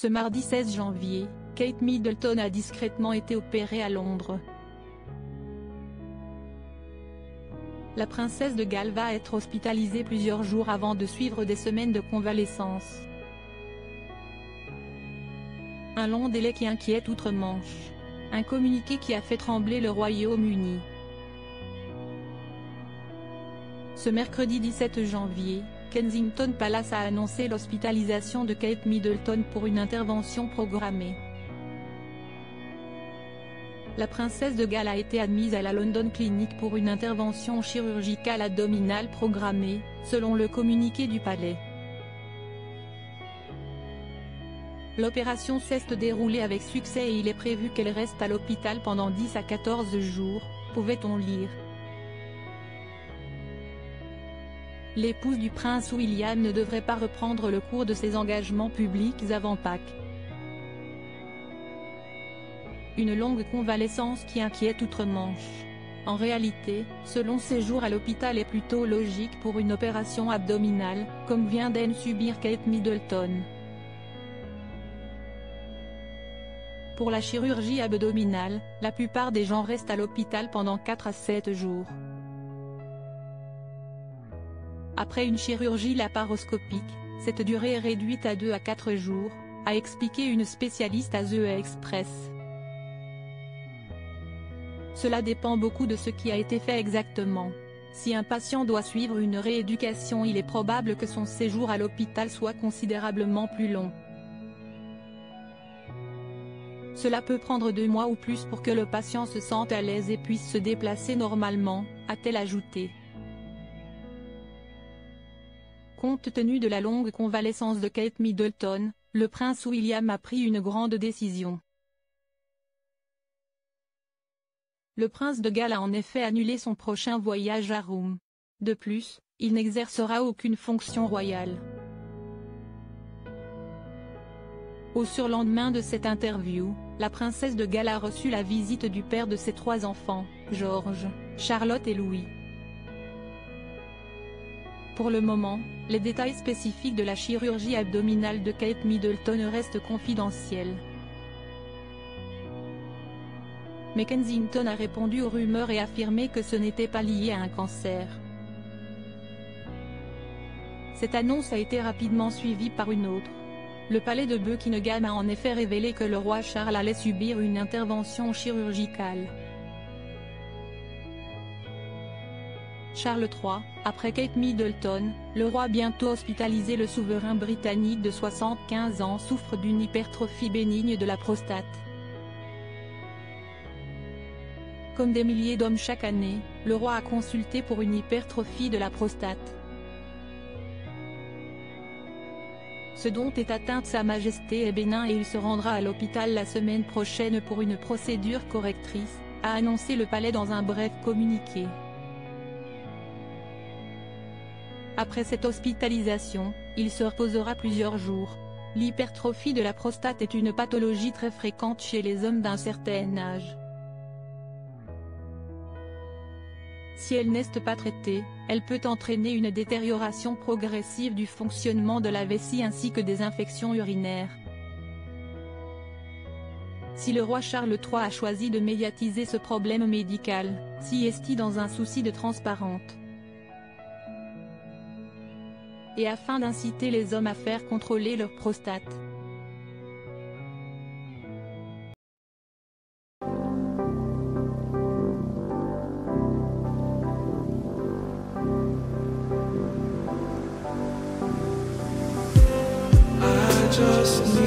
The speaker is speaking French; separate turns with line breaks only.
Ce mardi 16 janvier, Kate Middleton a discrètement été opérée à Londres. La princesse de Galles va être hospitalisée plusieurs jours avant de suivre des semaines de convalescence. Un long délai qui inquiète outre-Manche. Un communiqué qui a fait trembler le Royaume-Uni. Ce mercredi 17 janvier, Kensington Palace a annoncé l'hospitalisation de Kate Middleton pour une intervention programmée. La princesse de Galles a été admise à la London Clinic pour une intervention chirurgicale abdominale programmée, selon le communiqué du palais. L'opération s'est déroulée avec succès et il est prévu qu'elle reste à l'hôpital pendant 10 à 14 jours, pouvait-on lire. L'épouse du prince William ne devrait pas reprendre le cours de ses engagements publics avant Pâques. Une longue convalescence qui inquiète outre-Manche. En réalité, ce long séjour à l'hôpital est plutôt logique pour une opération abdominale, comme vient d'en subir Kate Middleton. Pour la chirurgie abdominale, la plupart des gens restent à l'hôpital pendant 4 à 7 jours. Après une chirurgie laparoscopique, cette durée est réduite à 2 à 4 jours, a expliqué une spécialiste à The Express. Cela dépend beaucoup de ce qui a été fait exactement. Si un patient doit suivre une rééducation, il est probable que son séjour à l'hôpital soit considérablement plus long. Cela peut prendre 2 mois ou plus pour que le patient se sente à l'aise et puisse se déplacer normalement, a-t-elle ajouté. Compte tenu de la longue convalescence de Kate Middleton, le prince William a pris une grande décision. Le prince de Galles a en effet annulé son prochain voyage à Rome. De plus, il n'exercera aucune fonction royale. Au surlendemain de cette interview, la princesse de Galles a reçu la visite du père de ses 3 enfants, George, Charlotte et Louis. Pour le moment, les détails spécifiques de la chirurgie abdominale de Kate Middleton restent confidentiels. Mais Kensington a répondu aux rumeurs et affirmé que ce n'était pas lié à un cancer. Cette annonce a été rapidement suivie par une autre. Le palais de Buckingham a en effet révélé que le roi Charles allait subir une intervention chirurgicale. Charles III, après Kate Middleton, le roi bientôt hospitalisé. Le souverain britannique de 75 ans souffre d'une hypertrophie bénigne de la prostate. Comme des milliers d'hommes chaque année, le roi a consulté pour une hypertrophie de la prostate. Ce dont est atteinte Sa Majesté est bénin et il se rendra à l'hôpital la semaine prochaine pour une procédure correctrice, a annoncé le palais dans un bref communiqué. Après cette hospitalisation, il se reposera plusieurs jours. L'hypertrophie de la prostate est une pathologie très fréquente chez les hommes d'un certain âge. Si elle n'est pas traitée, elle peut entraîner une détérioration progressive du fonctionnement de la vessie ainsi que des infections urinaires. Si le roi Charles III a choisi de médiatiser ce problème médical, s'y est-il dans un souci de transparence et afin d'inciter les hommes à faire contrôler leur prostate.
Just